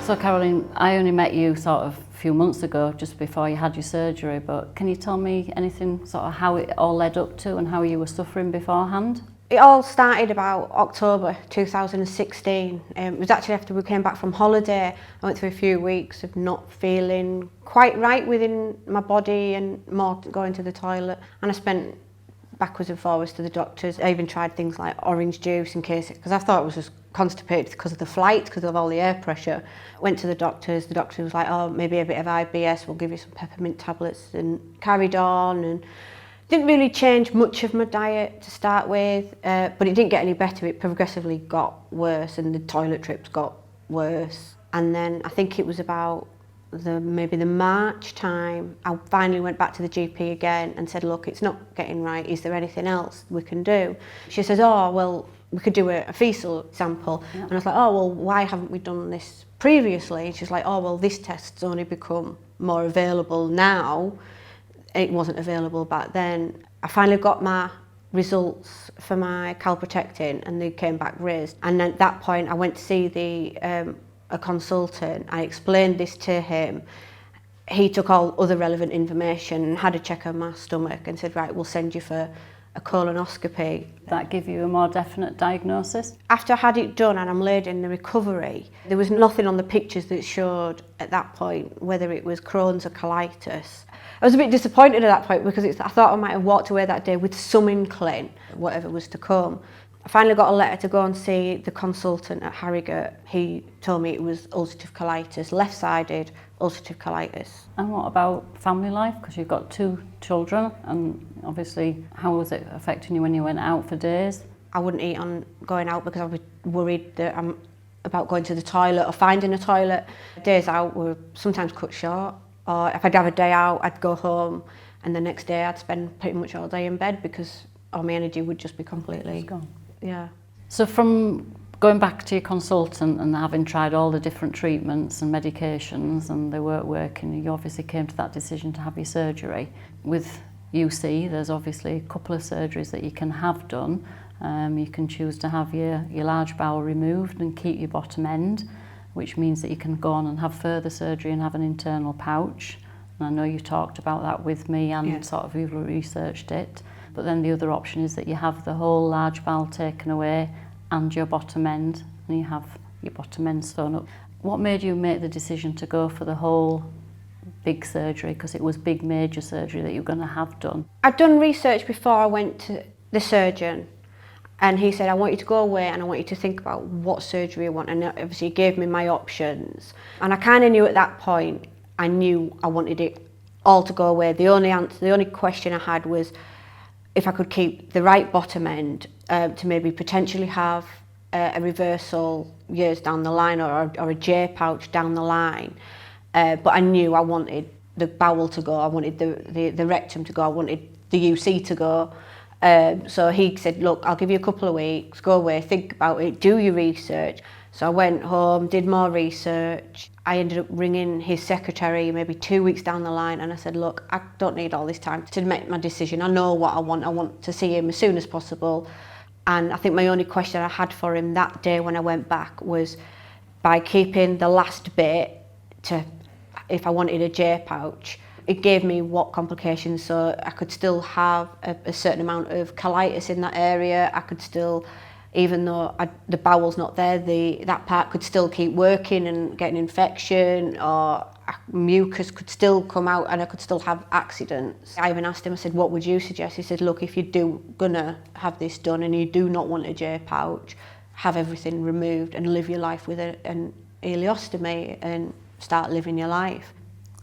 So Caroline, I only met you sort of a few months ago, just before you had your surgery, but can you tell me anything, sort of how it all led up to and how you were suffering beforehand? It all started about October 2016. It was actually after we came back from holiday. I went through a few weeks of not feeling quite right within my body and more going to the toilet. And I spent backwards and forwards to the doctors. I even tried things like orange juice in case, because I thought it was just constipated because of the flight, because of all the air pressure. Went to the doctor was like, oh, maybe a bit of IBS, we'll give you some peppermint tablets, and carried on. And didn't really change much of my diet to start with, but it didn't get any better. It progressively got worse and the toilet trips got worse. And then I think it was about maybe the March time, I finally went back to the GP again and said, look, it's not getting right. Is there anything else we can do? She says, oh, well, we could do a fecal sample. Yeah. And I was like, oh, well, why haven't we done this previously? And she's like, oh, well, this test's only become more available now. It wasn't available back then. I finally got my results for my calprotectin and they came back raised. And at that point I went to see a consultant. I explained this to him. He took all other relevant information, had a check on my stomach and said, right, we'll send you for a colonoscopy. That give you a more definite diagnosis? After I had it done and I'm laid in the recovery, there was nothing on the pictures that showed at that point whether it was Crohn's or colitis. I was a bit disappointed at that point because I thought I might have walked away that day with some inkling, whatever was to come. I finally got a letter to go and see the consultant at Harrogate. He told me it was ulcerative colitis, left-sided ulcerative colitis. And what about family life? Because you've got 2 children, and obviously, how was it affecting you when you went out for days? I wouldn't eat on going out because I was worried that I'm about going to the toilet or finding a toilet. Days out were sometimes cut short. Or if I'd have a day out, I'd go home and the next day I'd spend pretty much all day in bed because all my energy would just be completely gone. Yeah. So from going back to your consultant and having tried all the different treatments and medications and they weren't working, you obviously came to that decision to have your surgery. With UC, there's obviously a couple of surgeries that you can have done. You can choose to have your large bowel removed and keep your bottom end, which means that you can go on and have further surgery and have an internal pouch. And I know you talked about that with me and sort of you've researched it. But then the other option is that you have the whole large bowel taken away and your bottom end, and you have your bottom end sewn up. What made you make the decision to go for the whole big surgery? Because it was big major surgery that you were going to have done. I'd done research before I went to the surgeon. And he said, I want you to go away and I want you to think about what surgery you want. And obviously he gave me my options. And I kind of knew at that point, I knew I wanted it all to go away. The only question I had was if I could keep the right bottom end to maybe potentially have a reversal years down the line or a J pouch down the line. But I knew I wanted the bowel to go, I wanted the rectum to go, I wanted the UC to go. So he said, look, I'll give you a couple of weeks, go away, think about it, do your research. So I went home, did more research. I ended up ringing his secretary maybe 2 weeks down the line and I said, look, I don't need all this time to make my decision. I know what I want to see him as soon as possible. And I think my only question I had for him that day when I went back was by keeping the last bit to, if I wanted a J pouch, it gave me what complications, so I could still have a certain amount of colitis in that area. I could still, even though the bowel's not there, that part could still keep working and get an infection, or mucus could still come out and I could still have accidents. I even asked him, I said, what would you suggest? He said, look, if you're gonna have this done and you do not want a J pouch, have everything removed and live your life with an ileostomy and start living your life.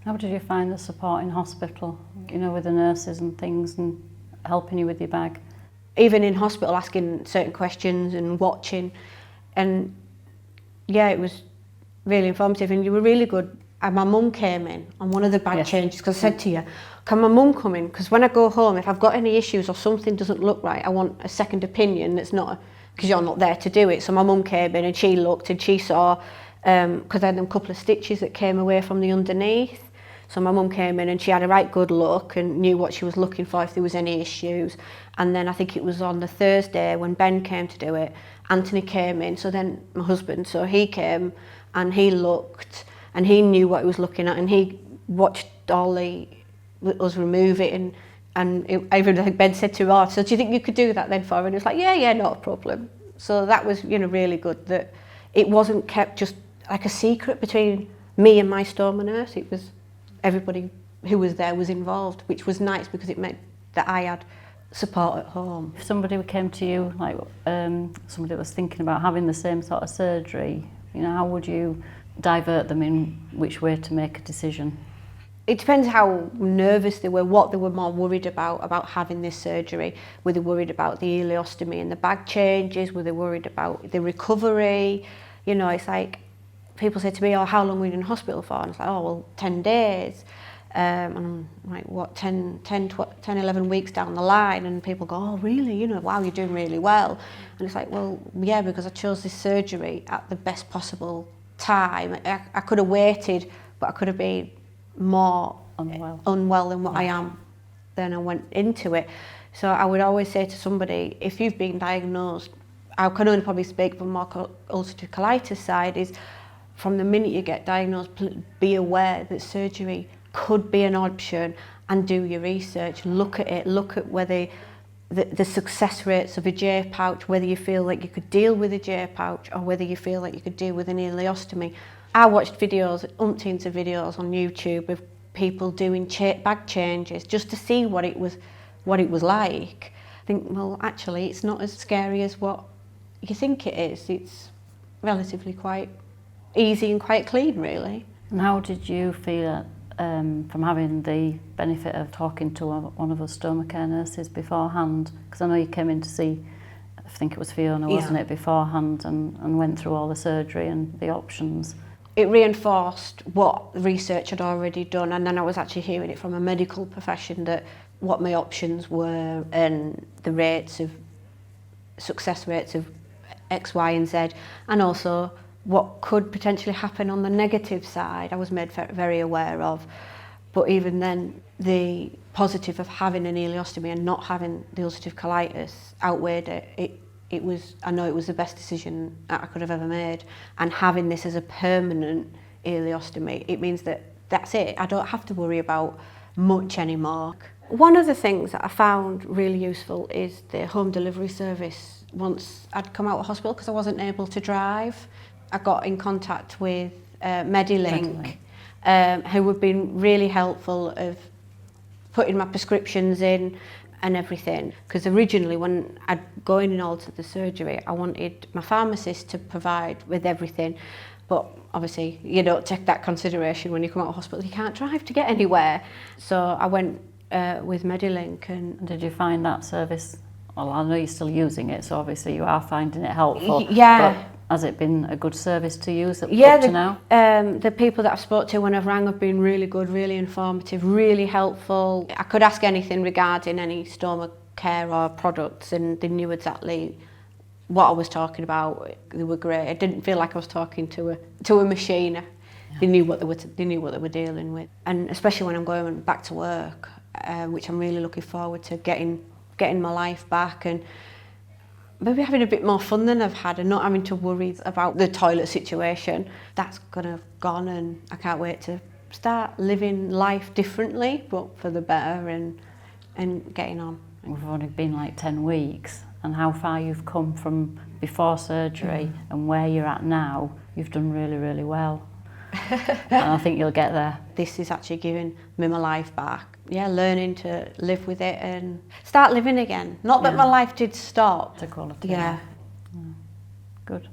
How did you find the support in hospital, you know, with the nurses and things and helping you with your bag? Even in hospital, asking certain questions and watching. And yeah, it was really informative and you were really good. And my mum came in on one of the bag changes because I said to you, can my mum come in? Because when I go home, if I've got any issues or something doesn't look right, I want a second opinion that's not, because you're not there to do it. So my mum came in and she looked and she saw, because I had them couple of stitches that came away from the underneath. So my mum came in and she had a right good look and knew what she was looking for if there was any issues. And then I think it was on the Thursday when Ben came to do it, Anthony came in, so then my husband, so he came and he looked and he knew what he was looking at, and he watched us remove it, even I think Ben said to him, "Oh, so do you think you could do that then for her?" And he was like, yeah, not a problem. So that was, really good that it wasn't kept just like a secret between me and my Stoma nurse. It was everybody who was there was involved, which was nice because it meant that I had support at home. If somebody came to you, like somebody was thinking about having the same sort of surgery, how would you divert them in which way to make a decision? It depends how nervous they were, what they were more worried about having this surgery. Were they worried about the ileostomy and the bag changes? Were they worried about the recovery? It's like, people say to me, "Oh, how long were you in hospital for?" And it's like, "Oh, well, 10 days. And I'm like, what, 10, 11 weeks down the line? And people go, "Oh, really? Wow, you're doing really well." And it's like, well, yeah, because I chose this surgery at the best possible time. I could have waited, but I could have been more unwell than what I am then I went into it. So I would always say to somebody, if you've been diagnosed, I can only probably speak from more ulcerative colitis side, is from the minute you get diagnosed, be aware that surgery could be an option, and do your research. Look at it, look at whether the success rates of a J pouch, whether you feel like you could deal with a J pouch or whether you feel like you could deal with an ileostomy. I watched videos, umpteens of videos on YouTube of people doing bag changes just to see what it was like. I think, well, actually, it's not as scary as what you think it is. It's relatively quite easy and quite clean, really. And how did you feel from having the benefit of talking to one of us Stoma Care nurses beforehand? Because I know you came in to see, I think it was Fiona, wasn't it, beforehand, and went through all the surgery and the options. It reinforced what the research had already done, and then I was actually hearing it from a medical profession that what my options were and the success rates of X, Y and Z, and also what could potentially happen on the negative side I was made very aware of. But even then, the positive of having an ileostomy and not having the ulcerative colitis outweighed it. I know it was the best decision that I could have ever made. And having this as a permanent ileostomy, it means that that's it. I don't have to worry about much anymore. One of the things that I found really useful is the home delivery service. Once I'd come out of hospital, because I wasn't able to drive, I got in contact with Medilink, who have been really helpful of putting my prescriptions in and everything. Because originally, when I'd go in and all to the surgery, I wanted my pharmacist to provide with everything. But obviously, you don't take that consideration when you come out of hospital. You can't drive to get anywhere. So I went with Medilink. And did you find that service? Well, I know you're still using it, so obviously you are finding it helpful. Yeah. But has it been a good service to use up to now? The people that I've spoke to when I've rang have been really good, really informative, really helpful. I could ask anything regarding any Stoma Care or products, and they knew exactly what I was talking about. They were great. I didn't feel like I was talking to a machine. Yeah. They knew what they were dealing with, and especially when I'm going back to work, which I'm really looking forward to getting my life back and maybe having a bit more fun than I've had and not having to worry about the toilet situation. That's gone, and I can't wait to start living life differently, but for the better, and getting on. We've only been like 10 weeks, and how far you've come from before surgery and where you're at now, you've done really, really well. And I think you'll get there. This is actually giving me my life back. Yeah, learning to live with it and start living again. Not that my life did stop. It's a quality. Yeah. Good.